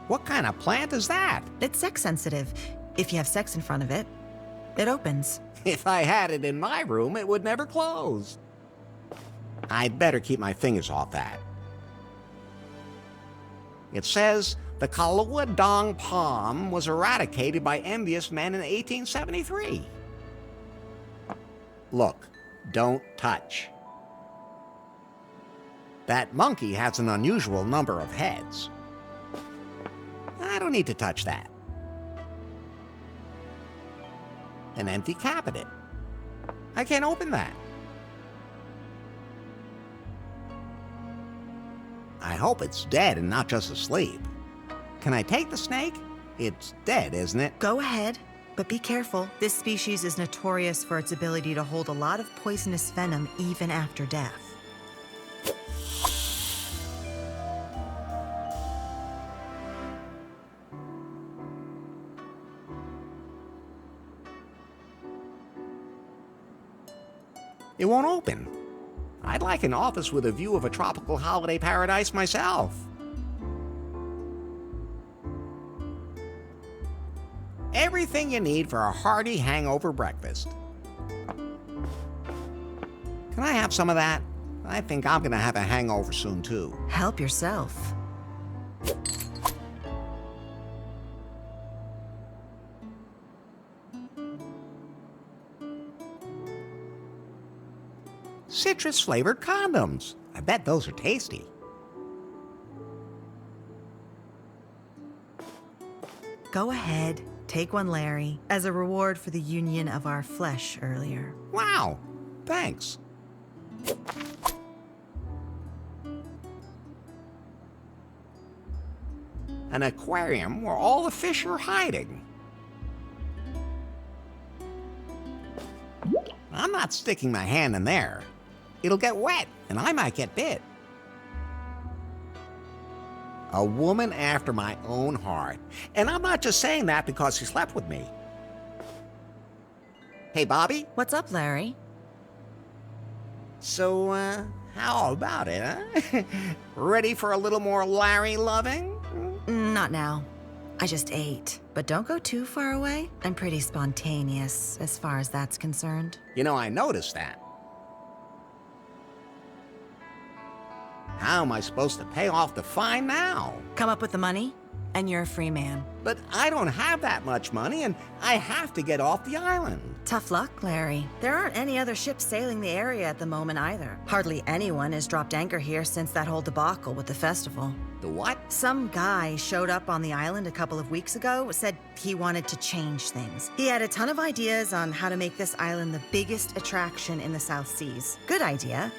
What kind of plant is that? It's sex sensitive. If you have sex in front of it, it opens. If I had it in my room, it would never close. I'd better keep my fingers off that. It says the Kahlua Dong palm was eradicated by envious men in 1873. Look, don't touch. That monkey has an unusual number of heads. I don't need to touch that. An empty cabinet. I can't open that. I hope it's dead and not just asleep. Can I take the snake? It's dead, isn't it? Go ahead, but be careful. This species is notorious for its ability to hold a lot of poisonous venom even after death. It won't open. I'd like an office with a view of a tropical holiday paradise myself. Everything you need for a hearty hangover breakfast. Can I have some of that? I think I'm gonna have a hangover soon too. Help yourself. Citrus-flavored condoms. I bet those are tasty. Go ahead, take one, Larry, as a reward for the union of our flesh earlier. Wow, thanks. An aquarium where all the fish are hiding. I'm not sticking my hand in there. It'll get wet, and I might get bit. A woman after my own heart. And I'm not just saying that because she slept with me. Hey, Bobby? What's up, Larry? So, how about it, huh? Ready for a little more Larry loving? Not now. I just ate. But don't go too far away. I'm pretty spontaneous as far as that's concerned. You know, I noticed that. How am I supposed to pay off the fine now? Come up with the money, and you're a free man. But I don't have that much money, and I have to get off the island. Tough luck, Larry. There aren't any other ships sailing the area at the moment either. Hardly anyone has dropped anchor here since that whole debacle with the festival. The what? Some guy showed up on the island a couple of weeks ago, said he wanted to change things. He had a ton of ideas on how to make this island the biggest attraction in the South Seas. Good idea.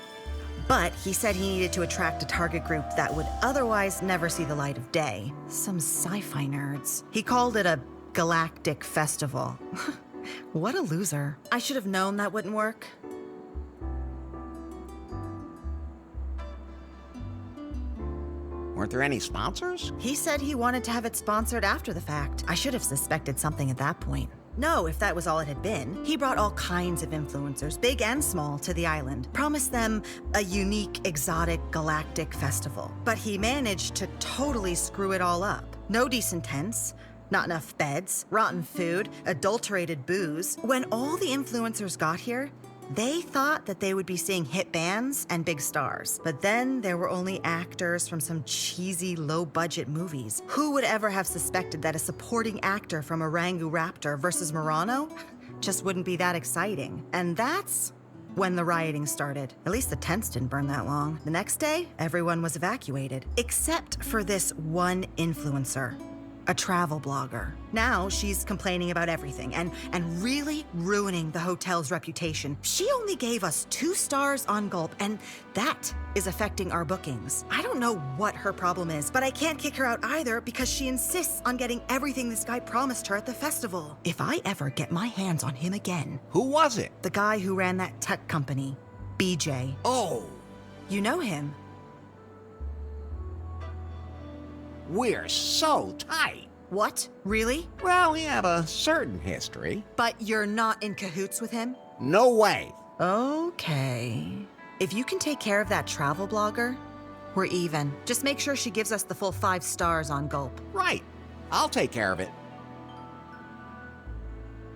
But he said he needed to attract a target group that would otherwise never see the light of day. Some sci-fi nerds. He called it a galactic festival. What a loser. I should have known that wouldn't work. Weren't there any sponsors? He said he wanted to have it sponsored after the fact. I should have suspected something at that point. No, if that was all it had been. He brought all kinds of influencers, big and small, to the island. Promised them a unique, exotic, galactic festival. But he managed to totally screw it all up. No decent tents, not enough beds, rotten food, adulterated booze. When all the influencers got here, they thought that they would be seeing hit bands and big stars. But then there were only actors from some cheesy, low-budget movies. Who would ever have suspected that a supporting actor from Orangu Raptor versus Murano just wouldn't be that exciting? And that's when the rioting started. At least the tents didn't burn that long. The next day, everyone was evacuated, except for this one influencer. a travel blogger. Now she's complaining about everything and really ruining the hotel's reputation. She only gave us 2 stars on Gulp, and that is affecting our bookings. I don't know what her problem is, but I can't kick her out either because she insists on getting everything this guy promised her at the festival. If I ever get my hands on him again... Who was it? The guy who ran that tech company, BJ. Oh, You know him. we're so tight. What? Really? Well, we have a certain history. But you're not in cahoots with him? No way. Okay. If you can take care of that travel blogger, we're even. Just make sure she gives us the full 5 stars on Gulp. Right. I'll take care of it.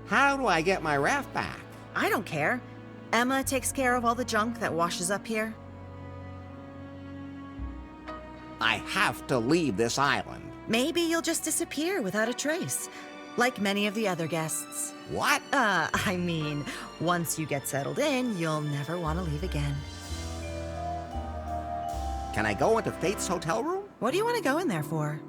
How do I get my raft back? I don't care. Emma takes care of all the junk that washes up here. I have to leave this island. Maybe you'll just disappear without a trace, like many of the other guests. What? I mean, once you get settled in, you'll never want to leave again. Can I go into Faith's hotel room? What do you want to go in there for?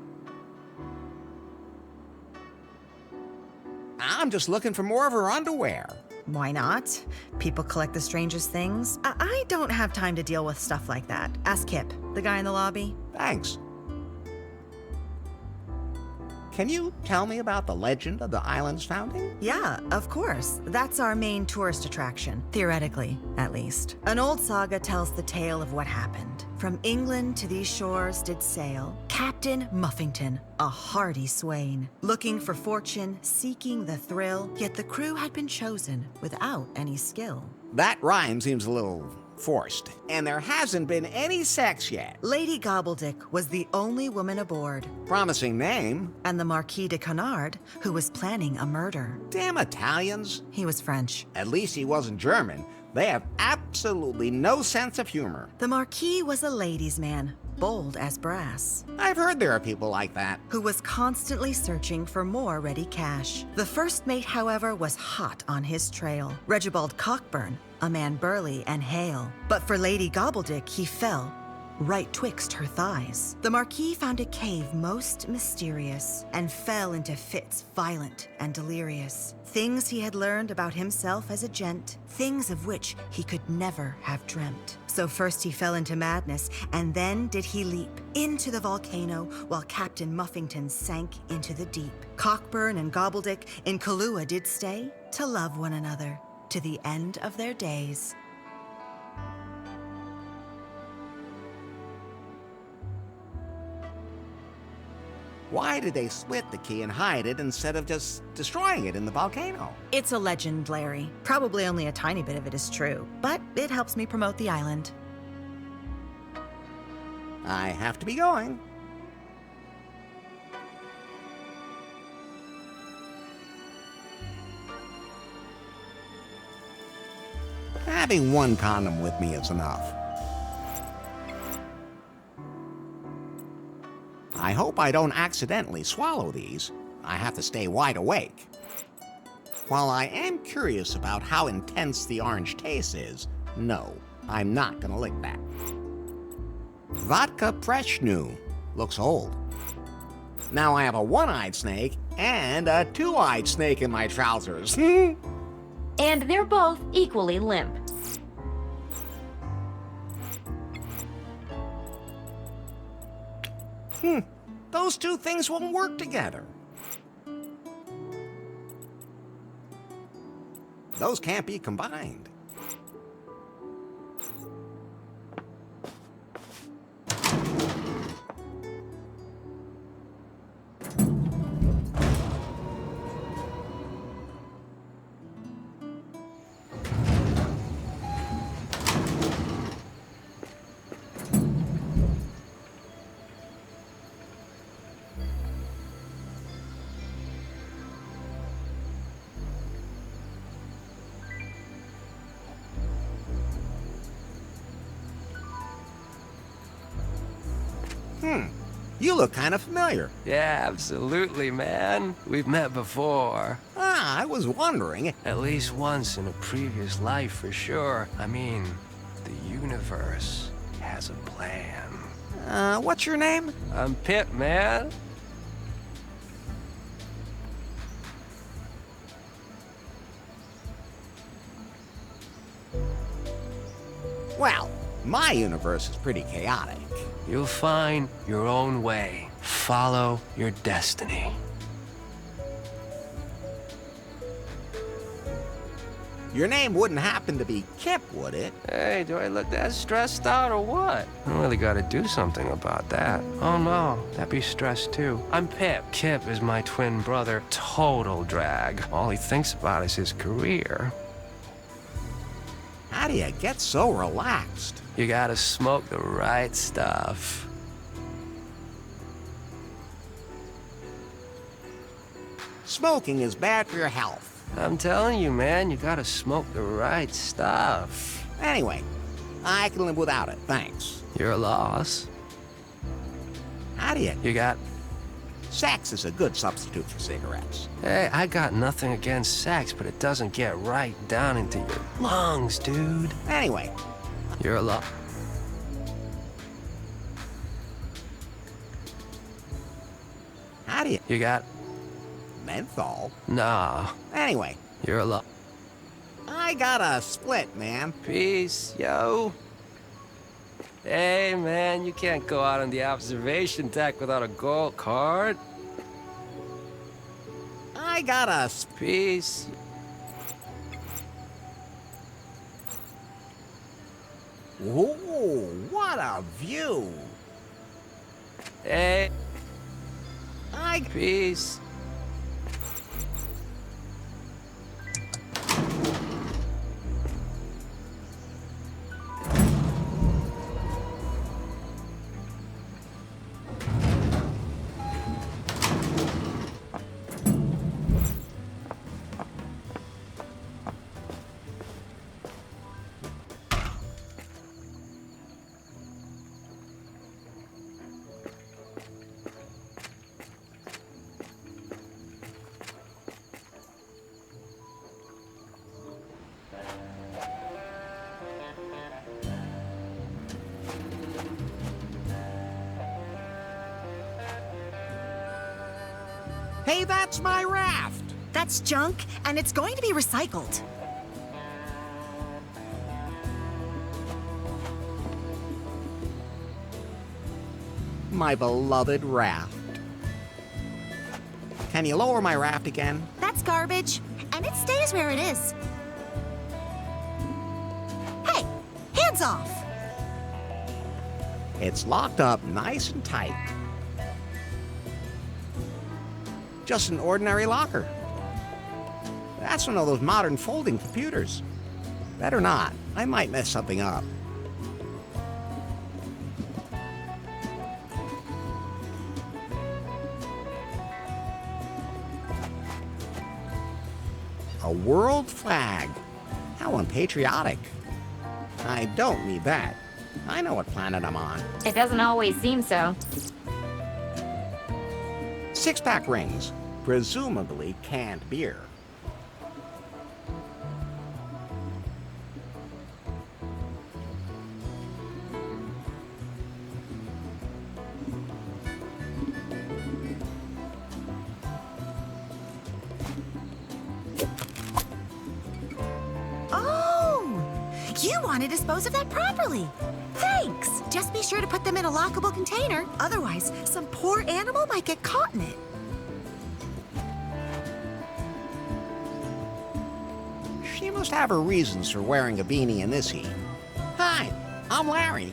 I'm just looking for more of her underwear. Why not? People collect the strangest things. I don't have time to deal with stuff like that. Ask Kip, the guy in the lobby. Thanks. Can you tell me about the legend of the island's founding? Yeah, of course. That's our main tourist attraction, theoretically, at least. An old saga tells the tale of what happened. From England to these shores did sail Captain Muffington, a hardy swain, looking for fortune, seeking the thrill, yet the crew had been chosen without any skill. That rhyme seems a little forced, and there hasn't been any sex yet. Lady Gobbledick was the only woman aboard, Promising name. and the Marquis de Canard, who was planning a murder. Damn Italians. He was French. At least he wasn't German. They have absolutely no sense of humor. The Marquis was a ladies' man, bold as brass, I've heard there are people like that. who was constantly searching for more ready cash. The first mate, however, was hot on his trail. Regibald Cockburn, a man burly and hale. But for Lady Gobbledick, he fell right twixt her thighs. The Marquis found a cave most mysterious and fell into fits violent and delirious. Things he had learned about himself as a gent, things of which he could never have dreamt. So first he fell into madness, and then did he leap into the volcano while Captain Muffington sank into the deep. Cockburn and Gobbledick in Kahlua did stay to love one another to the end of their days. Why did they split the key and hide it instead of just destroying it in the volcano? It's a legend, Larry. Probably only a tiny bit of it is true, but it helps me promote the island. I have to be going. Having one condom with me is enough. I hope I don't accidentally swallow these. I have to stay wide awake. While I am curious about how intense the orange taste is, no, I'm not gonna lick that. Vodka Preshnu. Looks old. Now I have a one-eyed snake and a two-eyed snake in my trousers. And they're both equally limp. Those two things won't work together. Those can't be combined. You look kind of familiar. Yeah, absolutely, man. We've met before. I was wondering. At least once in a previous life, for sure. I mean, the universe has a plan. What's your name? I'm Pip, man. Well, my universe is pretty chaotic. You'll find your own way. Follow your destiny. Your name wouldn't happen to be Kip, would it? Hey, do I look that stressed out or what? I really gotta do something about that. Oh no, that'd be stress too. I'm Pip. Kip is my twin brother. Total drag. All he thinks about is his career. How do you get so relaxed? You gotta smoke the right stuff. Smoking is bad for your health. I'm telling you, man, you gotta smoke the right stuff. Anyway, I can live without it, thanks. You're a loss. How do you? You got... Sex is a good substitute for cigarettes. Hey, I got nothing against sex, but it doesn't get right down into your lungs, dude. Anyway, You're a loss. how do you? You got... Menthol? Nah. Anyway, You're a loss. I got a split, man. Peace, yo. Hey, man, you can't go out on the observation deck without a gold card. I got a Peace. Ooh, what a view. Hey, I peace. Hey, that's my raft. That's junk, and it's going to be recycled. My beloved raft. Can you lower my raft again? That's garbage, and it stays where it is. Hey, hands off! It's locked up nice and tight. Just an ordinary locker. That's one of those modern folding computers. Better not. I might mess something up. A world flag. How unpatriotic. I don't need that. I know what planet I'm on. It doesn't always seem so. Six-pack rings. Presumably canned beer. You want to dispose of that properly. Thanks. Just be sure to put them in a lockable container. Otherwise, some poor animal might get caught in it. She must have her reasons for wearing a beanie in this heat. Hi, I'm Larry.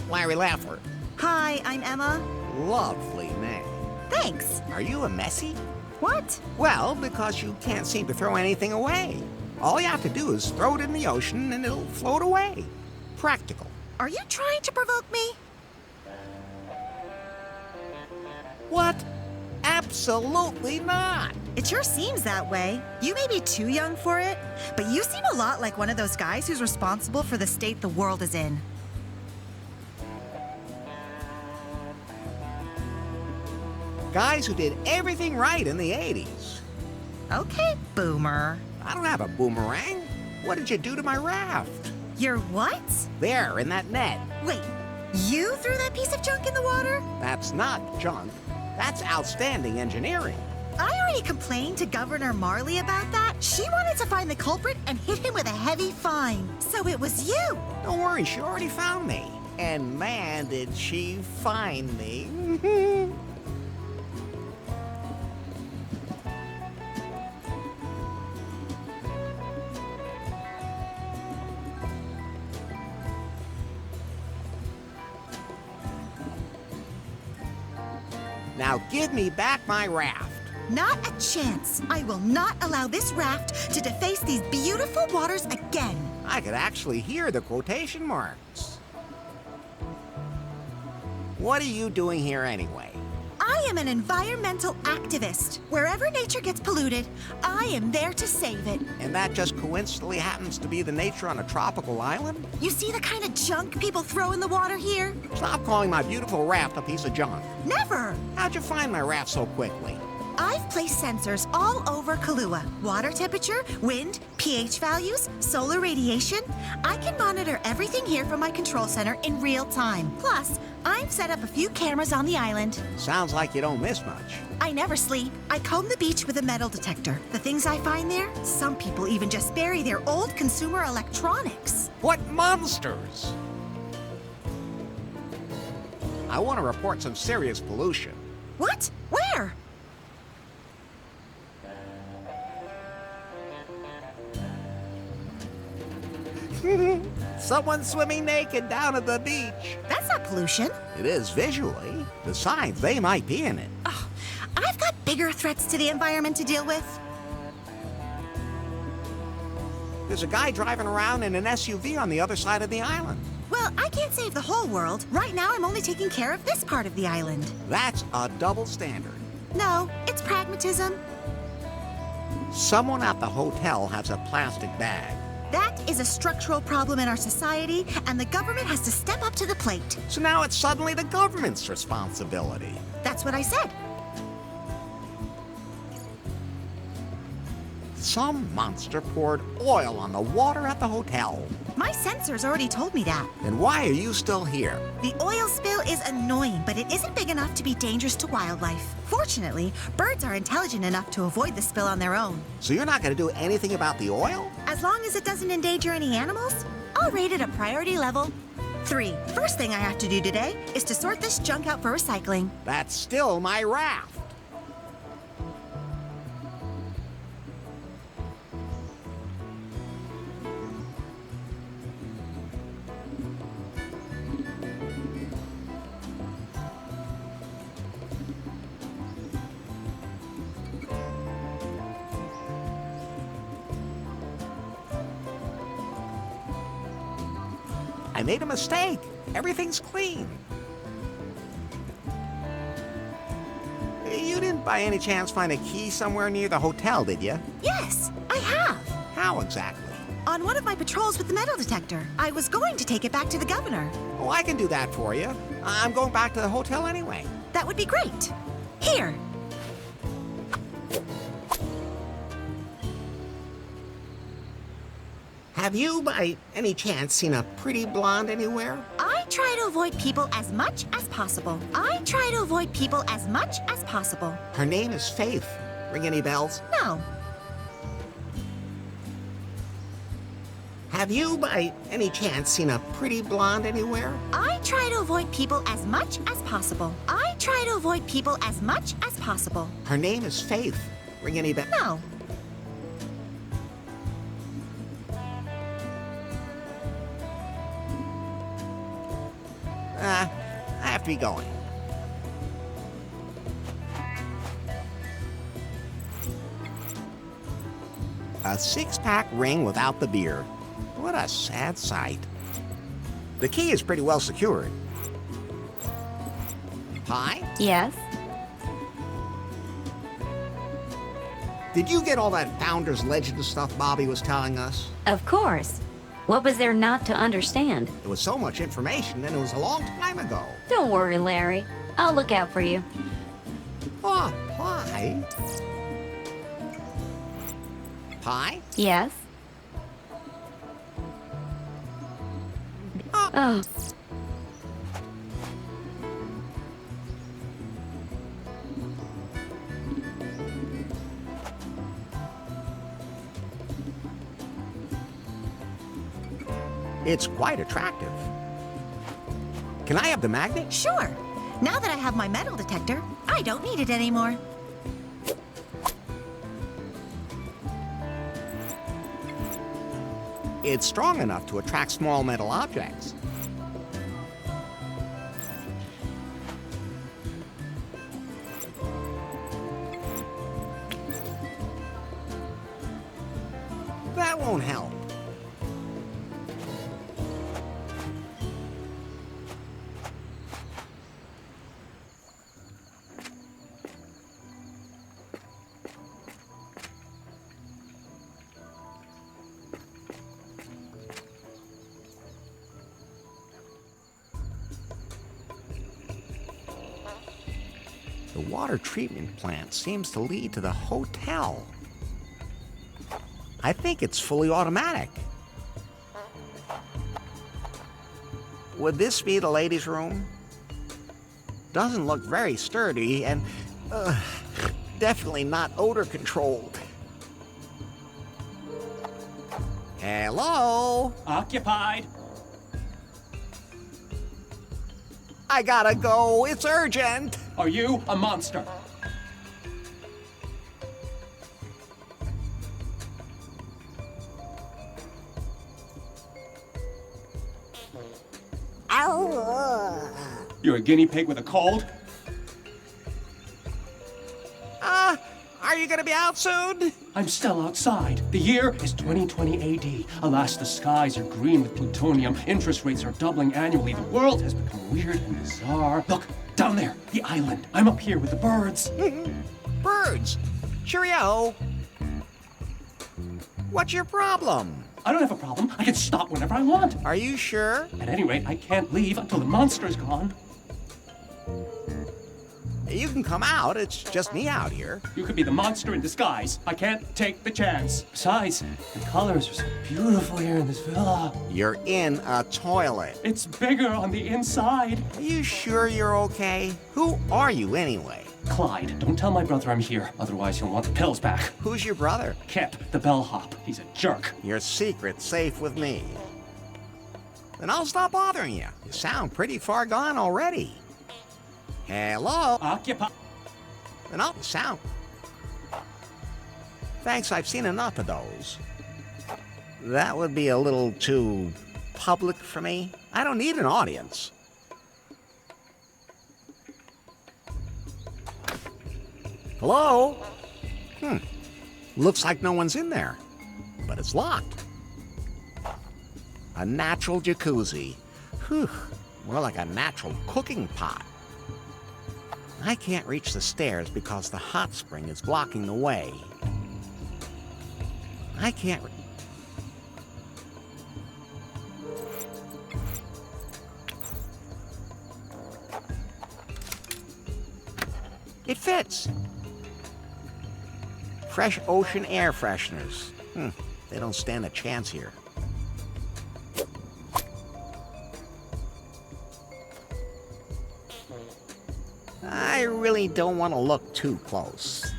Larry Laffer. Hi, I'm Emma. Lovely name. Thanks. Are you a Messi? What? Well, because you can't seem to throw anything away. All you have to do is throw it in the ocean and it'll float away. Practical. Are you trying to provoke me? What? Absolutely not. It sure seems that way. You may be too young for it, but you seem a lot like one of those guys who's responsible for the state the world is in. Guys who did everything right in the 80s. Okay, boomer. I don't have a boomerang. What did you do to my raft? Your what? There, in that net. Wait, you threw that piece of junk in the water? That's not junk. That's outstanding engineering. I already complained to Governor Marley about that, She wanted to find the culprit and hit him with a heavy fine. So it was you. Don't worry, she already found me. And man, did she find me. Now give me back my raft. Not a chance. I will not allow this raft to deface these beautiful waters again. I could actually hear the quotation marks. What are you doing here anyway? I am an environmental activist. Wherever nature gets polluted, I am there to save it. And that just coincidentally happens to be the nature on a tropical island? You see the kind of junk people throw in the water here? Stop calling my beautiful raft a piece of junk. Never. How'd you find my raft so quickly? I've placed sensors all over Kahlua. Water temperature, wind, pH values, solar radiation. I can monitor everything here from my control center in real time. Plus, I've set up a few cameras on the island. Sounds like you don't miss much. I never sleep. I comb the beach with a metal detector. The things I find there, some people even just bury their old consumer electronics. What monsters! I want to report some serious pollution. What? Where? Someone swimming naked down at the beach. That's not pollution. It is visually. Besides, they might be in it. Oh, I've got bigger threats to the environment to deal with. There's a guy driving around in an SUV on the other side of the island. Well, I can't save the whole world. Right now, I'm only taking care of this part of the island. That's a double standard. No, it's pragmatism. Someone at the hotel has a plastic bag. That is a structural problem in our society, and the government has to step up to the plate. So now it's suddenly the government's responsibility. That's what I said. Some monster poured oil on the water at the hotel. My sensors already told me that. Then why are you still here? The oil spill is annoying, but it isn't big enough to be dangerous to wildlife. Fortunately, birds are intelligent enough to avoid the spill on their own. So you're not going to do anything about the oil? As long as it doesn't endanger any animals, I'll rate it a priority level 3. First thing I have to do today is to sort this junk out for recycling. That's still my raft. I made a mistake. Everything's clean. You didn't by any chance find a key somewhere near the hotel, did you? Yes, I have. How exactly? On one of my patrols with the metal detector. I was going to take it back to the governor. Oh, I can do that for you. I'm going back to the hotel anyway. That would be great. Here. Have you, by any chance, seen a pretty blonde anywhere? I try to avoid people as much as possible. I try to avoid people as much as possible. Her name is Faith. Ring any bells? No. Have you, by any chance, seen a pretty blonde anywhere? I try to avoid people as much as possible. I try to avoid people as much as possible. Her name is Faith. Ring any bells? No. I have to be going. A six-pack ring without the beer. What a sad sight. The key is pretty well secured. Hi? Yes? Did you get all that Founder's Legend stuff Bobby was telling us? Of course. What was there not to understand? There was so much information, and it was a long time ago. Don't worry, Larry. I'll look out for you. Oh, pie? Pie? Yes? Oh. It's quite attractive. Can I have the magnet? Sure. Now that I have my metal detector, I don't need it anymore. It's strong enough to attract small metal objects. That won't help. The water treatment plant seems to lead to the hotel. I think it's fully automatic. Would this be the ladies' room? Doesn't look very sturdy and definitely not odor controlled. Hello? Occupied. I gotta go. It's urgent. Are you a monster? You're a guinea pig with a cold? Are you gonna be out soon? I'm still outside. The year is 2020 AD. Alas, the skies are green with plutonium. Interest rates are doubling annually. The world has become weird and bizarre. Look, down there, the island. I'm up here with the birds. Birds. Cheerio. What's your problem? I don't have a problem. I can stop whenever I want. Are you sure? At any rate, I can't leave until the monster's gone. You can come out. It's just me out here. You could be the monster in disguise. I can't take the chance. Besides, the colors are so beautiful here in this villa. You're in a toilet. It's bigger on the inside. Are you sure you're okay? Who are you anyway? Clyde, don't tell my brother I'm here. Otherwise, he'll want the pills back. Who's your brother? Kip, the bellhop. He's a jerk. Your secret's safe with me. Then I'll stop bothering you. You sound pretty far gone already. Hello? Occupy. Then I'll sound. Thanks, I've seen enough of those. That would be a little too public for me. I don't need an audience. Hello? Looks like no one's in there, but it's locked. A natural jacuzzi. Whew, more like a natural cooking pot. I can't reach the stairs because the hot spring is blocking the way. I can't... It fits. Fresh ocean air fresheners. They don't stand a chance here. I really don't want to look too close.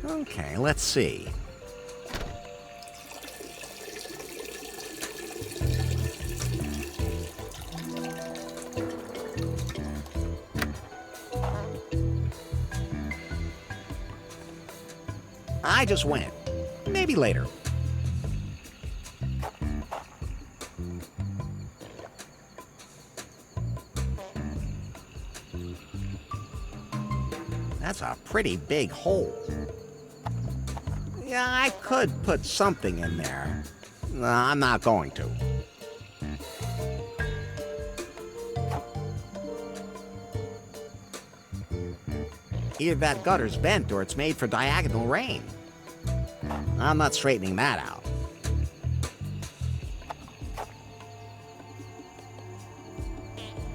Okay, let's see. I just went. Maybe later. That's a pretty big hole. Yeah, I could put something in there. I'm not going to. Either that gutter's bent or it's made for diagonal rain. I'm not straightening that out.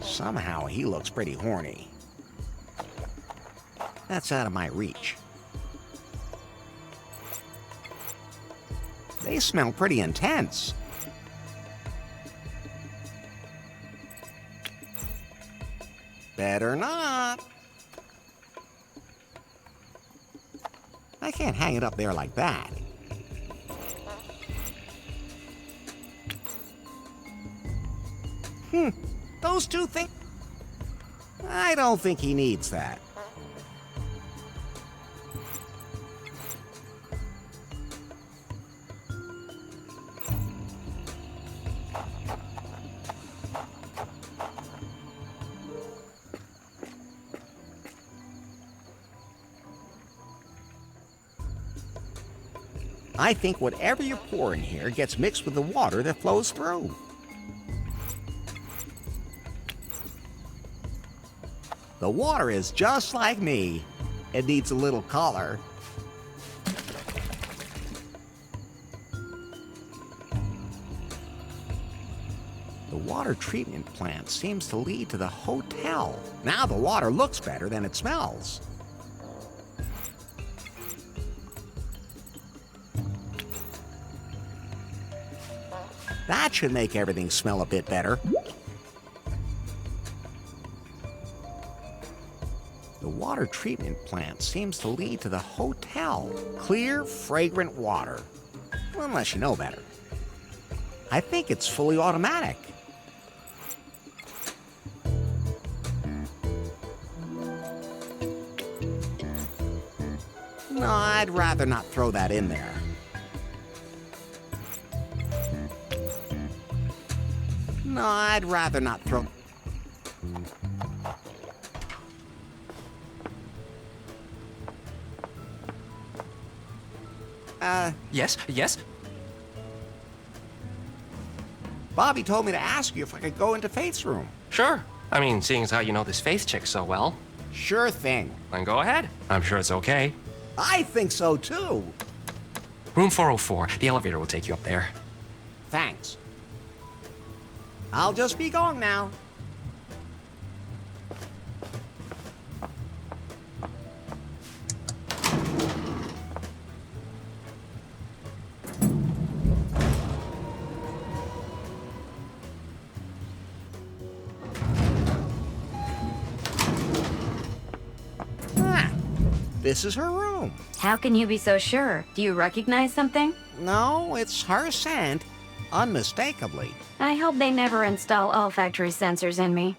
Somehow he looks pretty horny. That's out of my reach. They smell pretty intense. Better not. I can't hang it up there like that. Those two things... I don't think he needs that. I think whatever you pour in here gets mixed with the water that flows through. The water is just like me. It needs a little color. The water treatment plant seems to lead to the hotel. Now the water looks better than it smells. That should make everything smell a bit better. The water treatment plant seems to lead to the hotel. Clear, fragrant water. Unless you know better. I think it's fully automatic. No, I'd rather not throw that in there. No, I'd rather not throw... Yes? Bobby told me to ask you if I could go into Faith's room. Sure. I mean, seeing as how you know this Faith chick so well. Sure thing. Then go ahead. I'm sure it's okay. I think so, too. Room 404. The elevator will take you up there. Thanks. I'll just be going now. This is her room. How can you be so sure? Do you recognize something? No, it's her scent, unmistakably. I hope they never install olfactory sensors in me.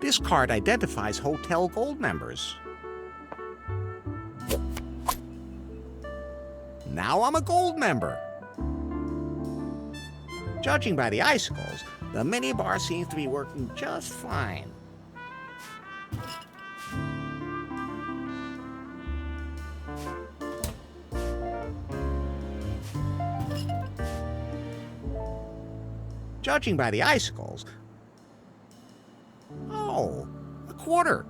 This card identifies hotel gold members. Now I'm a gold member. Judging by the icicles, the minibar seems to be working just fine. Judging by the icicles... Oh, a quarter.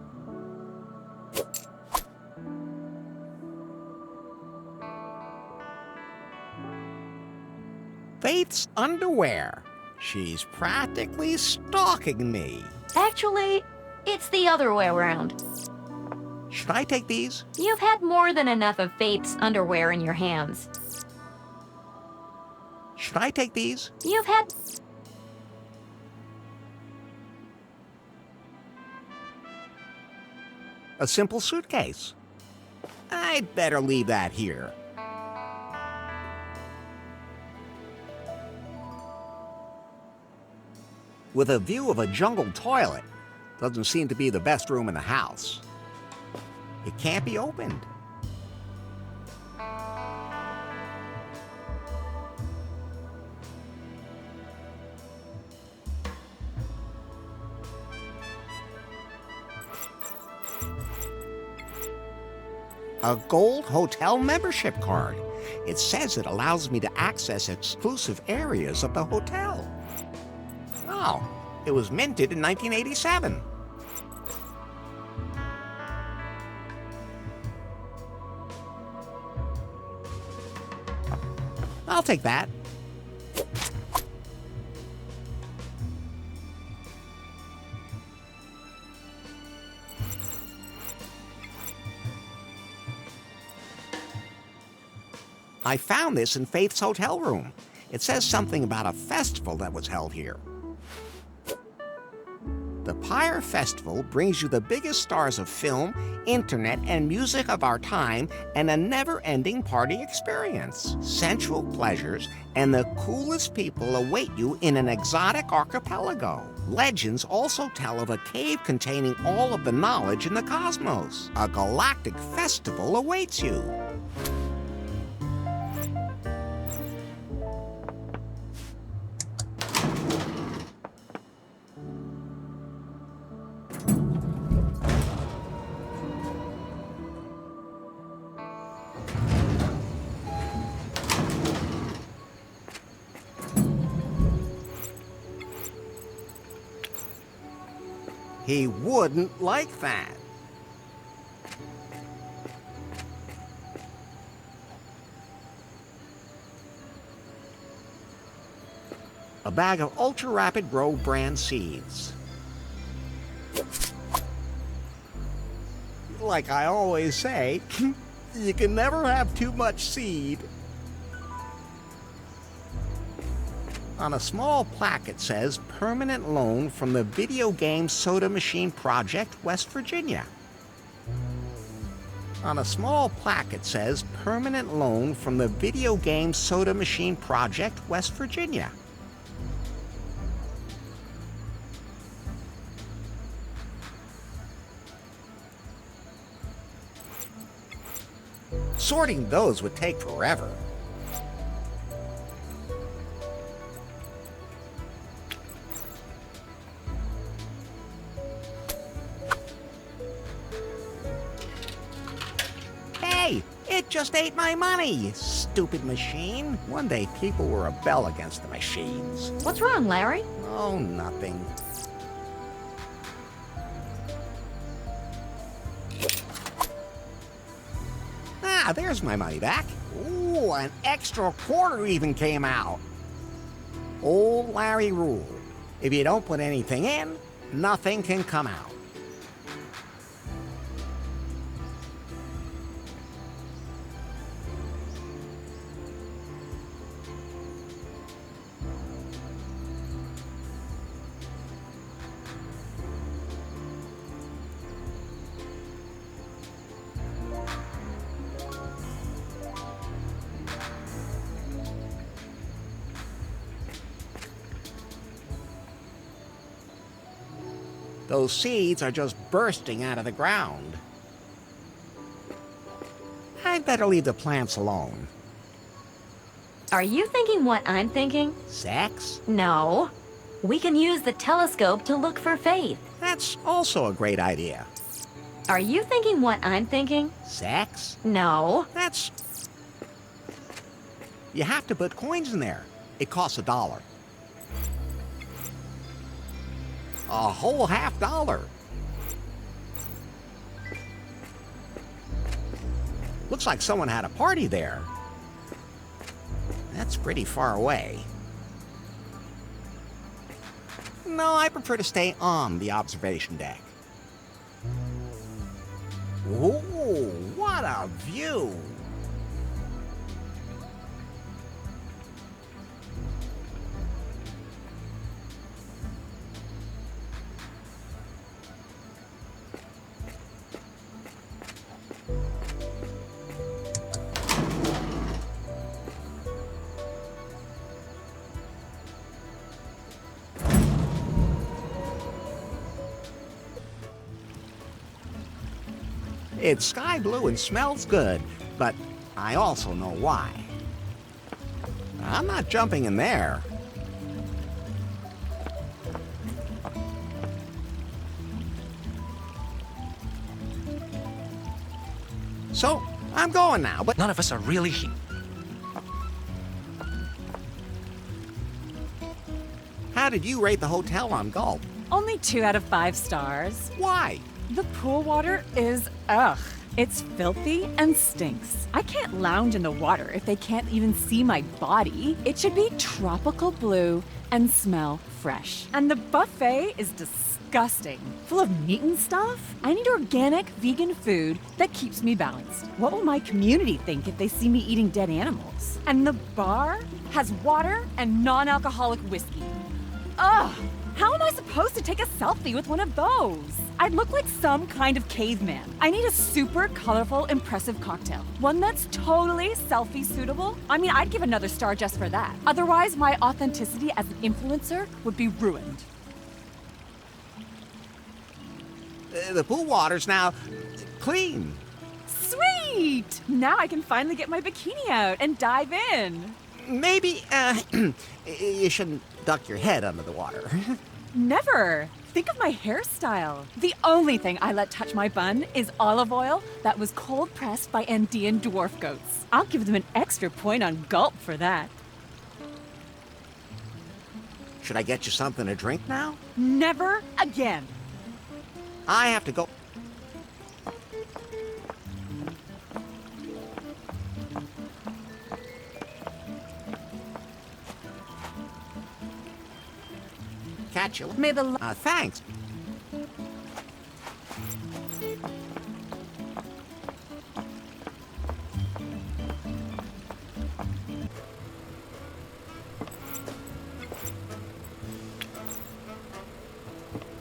Faith's underwear. She's practically stalking me. Actually, it's the other way around. Should I take these? You've had more than enough of Faith's underwear in your hands. Should I take these? You've had... A simple suitcase. I'd better leave that here. With a view of a jungle toilet, doesn't seem to be the best room in the house. It can't be opened. A gold hotel membership card. It says it allows me to access exclusive areas of the hotel. Oh, it was minted in 1987. I'll take that. I found this in Faith's hotel room. It says something about a festival that was held here. The entire festival brings you the biggest stars of film, internet, and music of our time and a never-ending party experience. Sensual pleasures and the coolest people await you in an exotic archipelago. Legends also tell of a cave containing all of the knowledge in the cosmos. A galactic festival awaits you. He wouldn't like that. A bag of ultra-rapid grow brand seeds. Like I always say, you can never have too much seed. On a small plaque it says, permanent loan from the video game soda machine project, West Virginia. On a small plaque it says, permanent loan from the video game soda machine project, West Virginia. Sorting those would take forever. Hey, it just ate my money, you stupid machine. One day people will rebel against the machines. What's wrong, Larry? Oh, nothing. Ah, there's my money back. Ooh, an extra quarter even came out. Old Larry rule. If you don't put anything in, nothing can come out. Those seeds are just bursting out of the ground. I'd better leave the plants alone. Are you thinking what I'm thinking? Sex? No. We can use the telescope to look for faith. That's also a great idea. Are you thinking what I'm thinking? Sex? No. That's... You have to put coins in there. It costs $1. A whole $50. Looks like someone had a party there. That's pretty far away. No, I prefer to stay on the observation deck. Ooh, what a view! It's sky blue and smells good, but I also know why. I'm not jumping in there. So, I'm going now, but None of us are really... how did you rate the hotel on Gulp? Only 2 out of 5 stars. Why? The pool water is ugh. It's filthy and stinks. I can't lounge in the water if they can't even see my body. It should be tropical blue and smell fresh. And the buffet is disgusting. Full of meat and stuff. I need organic, vegan food that keeps me balanced. What will my community think if they see me eating dead animals? And the bar has water and non-alcoholic whiskey. Ugh! How am I supposed to take a selfie with one of those? I'd look like some kind of caveman. I need a super colorful, impressive cocktail. One that's totally selfie suitable. I mean, I'd give another star just for that. Otherwise, my authenticity as an influencer would be ruined. The pool water's now clean. Sweet! Now I can finally get my bikini out and dive in. Maybe, you shouldn't duck your head under the water. Never. Think of my hairstyle. The only thing I let touch my bun is olive oil that was cold pressed by Andean dwarf goats. I'll give them an extra point on gulp for that. Should I get you something to drink now? Never again. I have to go. Catch you. May the Thanks.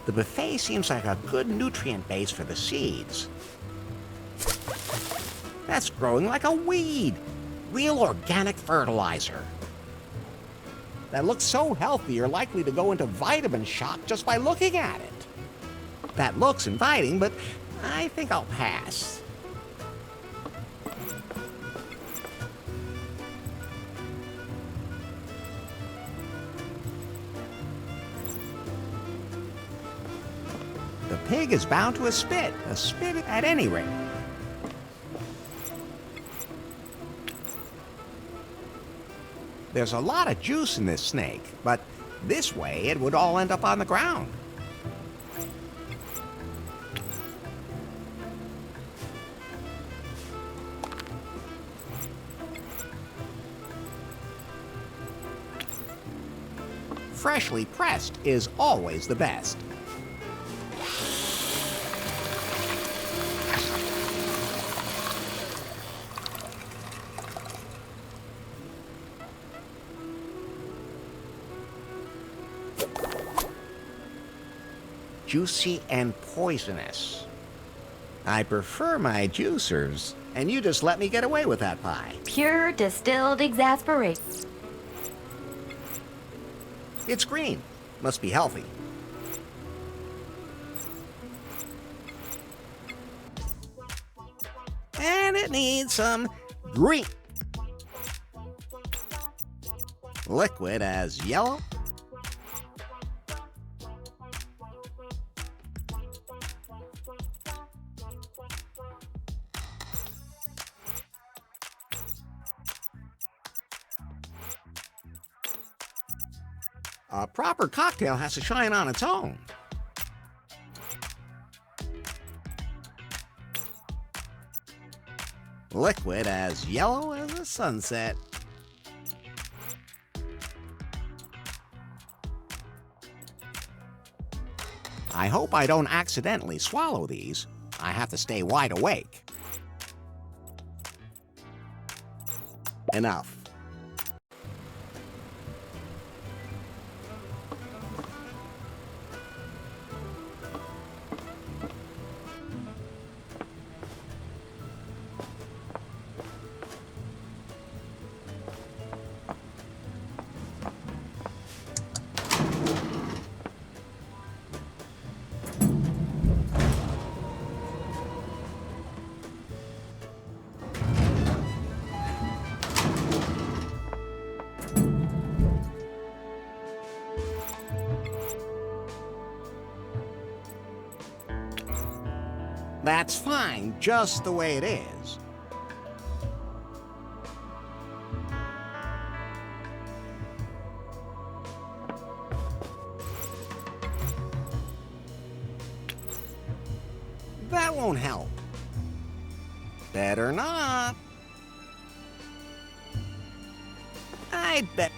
The buffet seems like a good nutrient base for the seeds. That's growing like a weed. Real organic fertilizer. That looks so healthy you're likely to go into vitamin shock just by looking at it. That looks inviting, but I think I'll pass. The pig is bound to a spit at any rate. There's a lot of juice in this snake, but this way it would all end up on the ground. Freshly pressed is always the best. Juicy and poisonous. I prefer my juicers, and you just let me get away with that pie. Pure distilled exasperation. It's green. Must be healthy. And it needs some green. Liquid as yellow. A proper cocktail has to shine on its own. Liquid as yellow as a sunset. I hope I don't accidentally swallow these. I have to stay wide awake. Enough. That's fine, just the way it is. That won't help. Better not. I'd bet.